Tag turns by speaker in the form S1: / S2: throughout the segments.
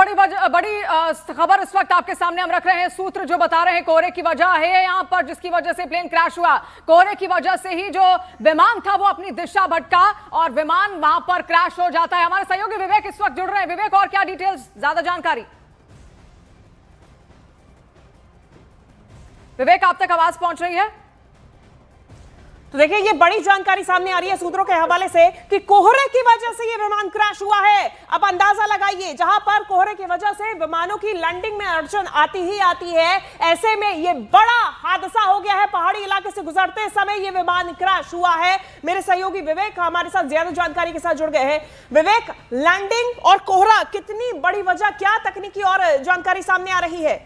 S1: बड़ी खबर इस वक्त आपके सामने हम रख रहे हैं। सूत्र जो बता रहे हैं कोहरे की वजह है यहाँ पर, जिसकी वजह से प्लेन क्रैश हुआ। कोहरे की वजह से ही जो विमान था वो अपनी दिशा भटका और विमान वहां पर क्रैश हो जाता है। हमारे सहयोगी विवेक इस वक्त जुड़ रहे हैं। विवेक, और क्या डिटेल्स, ज्यादा जानकारी? विवेक, आप तक आवाज पहुंच रही है?
S2: तो देखिए, ये बड़ी जानकारी सामने आ रही है सूत्रों के हवाले से कि कोहरे की वजह से ये विमान क्रैश हुआ है। अब अंदाजा लगाइए, जहां पर कोहरे की वजह से विमानों की लैंडिंग में अड़चन आती ही आती है, ऐसे में ये बड़ा हादसा हो गया है। पहाड़ी इलाके से गुजरते समय ये विमान क्रैश हुआ है। मेरे सहयोगी विवेक हमारे साथ ज्यादा जानकारी के साथ जुड़ गए हैं। विवेक, लैंडिंग और कोहरा कितनी बड़ी वजह, क्या तकनीकी और जानकारी सामने आ रही है?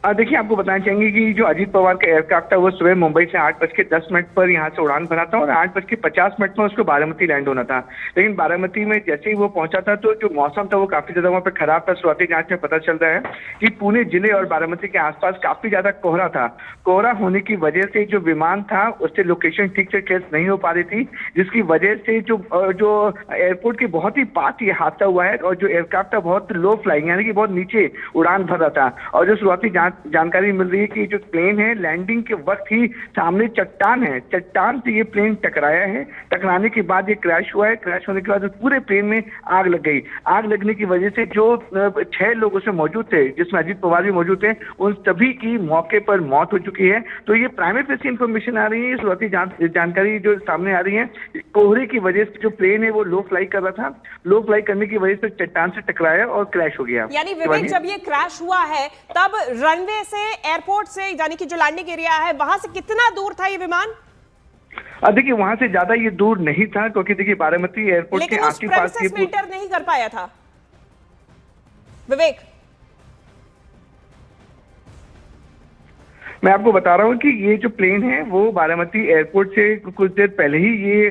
S3: देखिए, आपको बताना चाहेंगे कि जो अजीत पवार का एयरक्राफ्ट था वो सुबह मुंबई से 8:10 पर यहाँ से उड़ान भरा था और 8:50 में उसको बारामती लैंड होना था। लेकिन बारामती में जैसे ही वो पहुंचा था तो जो मौसम था वो काफी ज्यादा वहाँ पे खराब था। शुरुआती जांच में पता चल रहा है कि पुणे जिले और बारामती के आसपास काफी ज्यादा कोहरा था। कोहरा होने की वजह से जो विमान था उससे लोकेशन ठीक से ट्रेस नहीं हो पा रही थी, जिसकी वजह से जो एयरपोर्ट के बहुत ही पास ये हादसा हुआ है। और जो एयरक्राफ्ट था बहुत लो फ्लाइंग, यानी कि बहुत नीचे उड़ान भर रहा था। और जो शुरुआती जानकारी मिल रही है कि जो प्लेन है लैंडिंग के वक्त ही सामने चट्टान है, चट्टान से ये प्लेन टकराया है। टकराने के बाद ये क्रैश हुआ है। क्रैश होने के बाद पूरे प्लेन में आग लग गई। आग लगने की वजह से जो 6 लोग उसमें मौजूद थे, जिसमें अजीत पवार भी मौजूद थे, उन सभी की मौके पर मौत हो चुकी है। तो ये प्राइमरी फेसी इंफॉर्मेशन आ रही है, शुरुआती जानकारी जो सामने आ रही है, कोहरे की वजह से जो प्लेन है वो लो फ्लाई कर रहा था। लो फ्लाई करने की वजह से चट्टान से टकराया और क्रैश हो गया।
S2: यानी विवेक, जब ये क्रैश हुआ है तब रनवे से, एयरपोर्ट से, यानी कि जो लैंडिंग एरिया है वहां से कितना दूर था ये विमान?
S3: देखिए, वहां से ज्यादा ये दूर नहीं था, क्योंकि देखिए बारामती एयरपोर्ट के आस-पास
S2: नहीं कर पाया था विवेक।
S3: मैं आपको बता रहा हूँ कि ये जो प्लेन है वो बारामती एयरपोर्ट से कुछ देर पहले ही ये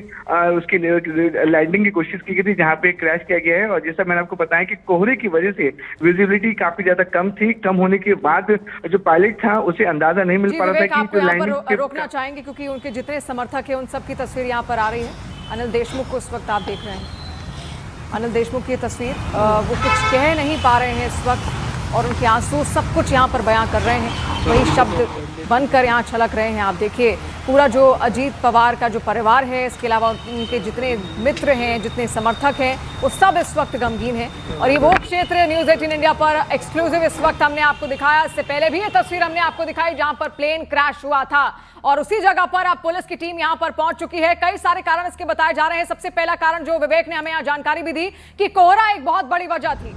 S3: उसकी लैंडिंग की कोशिश की गई थी, जहाँ पे क्रैश किया गया है। और जैसा मैंने आपको बताया कि कोहरे की वजह से विजिबिलिटी काफी ज्यादा कम थी। कम होने के बाद जो पायलट था उसे अंदाजा नहीं मिल पा रहा था कि जो लैंडिंग।
S1: रोकना चाहेंगे क्योंकि उनके जितने समर्थक है उन सबकी तस्वीर यहाँ पर आ रही है। अनिल देशमुख को इस वक्त आप देख रहे हैं। अनिल देशमुख की तस्वीर, वो कुछ कह नहीं पा रहे हैं इस वक्त और उनके आंसू सब कुछ यहाँ पर बयां कर रहे हैं। वही शब्द बनकर यहाँ छलक रहे हैं। आप देखिए, पूरा जो अजीत पवार का जो परिवार है, इसके अलावा उनके जितने मित्र हैं, जितने समर्थक हैं, वो सब इस वक्त गमगीन हैं। और ये वो क्षेत्र न्यूज़ 18 इंडिया पर एक्सक्लूसिव इस वक्त हमने आपको दिखाया। इससे पहले भी ये तस्वीर हमने आपको दिखाई जहां पर प्लेन क्रैश हुआ था और उसी जगह पर अब पुलिस की टीम यहां पर पहुंच चुकी है। कई सारे कारण इसके बताए जा रहे हैं। सबसे पहला कारण जो विवेक ने हमें यहाँ जानकारी भी दी कि कोहरा एक बहुत बड़ी वजह थी।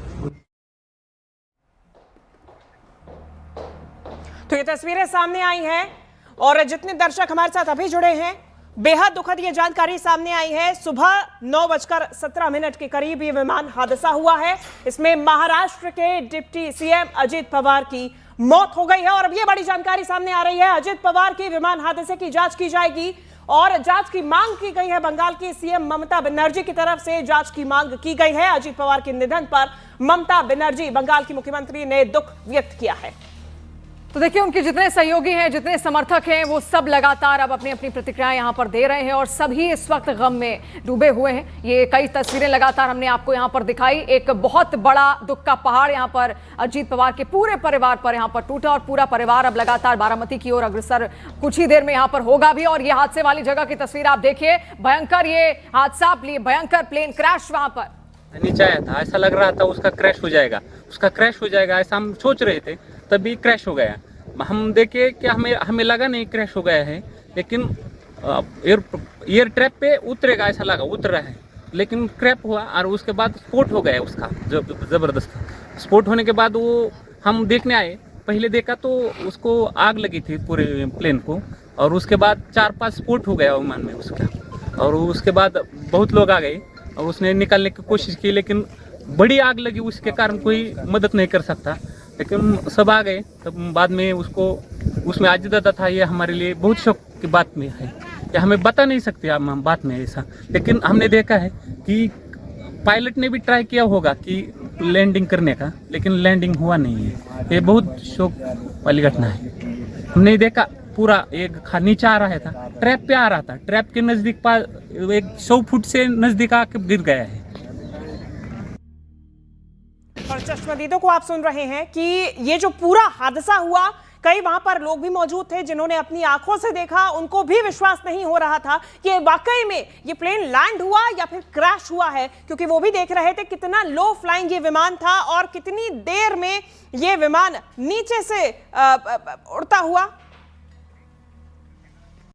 S2: तो ये तस्वीरें सामने आई हैं और जितने दर्शक हमारे साथ अभी जुड़े हैं, बेहद दुखद ये जानकारी सामने आई है। सुबह 9:17 के करीब ये विमान हादसा हुआ है। इसमें महाराष्ट्र के डिप्टी सीएम अजीत पवार की मौत हो गई है। और अब ये बड़ी जानकारी सामने आ रही है, अजीत पवार की विमान हादसे की जांच की जाएगी और जांच की मांग की गई है। बंगाल की सीएम ममता बनर्जी की तरफ से जांच की मांग की गई है। अजीत पवार के निधन पर ममता बनर्जी, बंगाल की मुख्यमंत्री, ने दुख व्यक्त किया है।
S1: तो देखिए, उनके जितने सहयोगी हैं, जितने समर्थक हैं, वो सब लगातार अब अपनी अपनी प्रतिक्रियाएं यहां पर दे रहे हैं और सभी इस वक्त गम में डूबे हुए हैं। ये कई तस्वीरें लगातार हमने आपको यहां पर दिखाई। एक बहुत बड़ा दुख का पहाड़ यहां पर अजीत पवार के पूरे परिवार पर यहां पर टूटा और पूरा परिवार अब लगातार बारामती की ओर अग्रसर कुछ ही देर में यहां पर होगा भी। और ये हादसे वाली जगह की तस्वीर आप देखिए, भयंकर ये हादसा, भयंकर प्लेन क्रैश वहां पर
S4: नीचे आया था। ऐसा लग रहा था उसका क्रैश हो जाएगा, ऐसा हम सोच रहे थे, तभी क्रैश हो गया। हम देखे कि हमें लगा नहीं क्रैश हो गया है, लेकिन एयर ट्रैप पे उतरेगा ऐसा लगा, उतर रहा है, लेकिन क्रैप हुआ और उसके बाद स्फोट हो गया उसका ज़बरदस्त। स्फोट होने के बाद वो हम देखने आए, पहले देखा तो उसको आग लगी थी पूरे प्लेन को, और उसके बाद 4-5 स्फोट हो गया विमान में उसका। और उसके बाद बहुत लोग आ गए और उसने निकालने की कोशिश की, लेकिन बड़ी आग लगी, उसके कारण कोई मदद नहीं कर सकता। लेकिन सब आ गए। तब बाद में उसमें अजीत था। ये हमारे लिए बहुत शौक की बात में है, या हमें बता नहीं सकते हम बात में ऐसा। लेकिन हमने देखा है कि पायलट ने भी ट्राई किया होगा कि लैंडिंग करने का, लेकिन लैंडिंग हुआ नहीं है। ये बहुत शौक वाली घटना है। हमने देखा पूरा एक नीचे आ रहा था, ट्रैप पे आ रहा था, ट्रैप के नजदीक एक 100 फुट से नजदीक आके गिर गया है।
S2: चश्मदीदों को आप सुन रहे हैं कि ये जो पूरा हादसा हुआ, कई वहां पर लोग भी मौजूद थे जिन्होंने अपनी आंखों से देखा, उनको भी विश्वास नहीं हो रहा था कि वाकई में ये प्लेन लैंड हुआ या फिर क्रैश हुआ है, क्योंकि वो भी देख रहे थे कितना लो फ्लाइंग ये विमान था और कितनी देर में ये विमान नीचे से उड़ता हुआ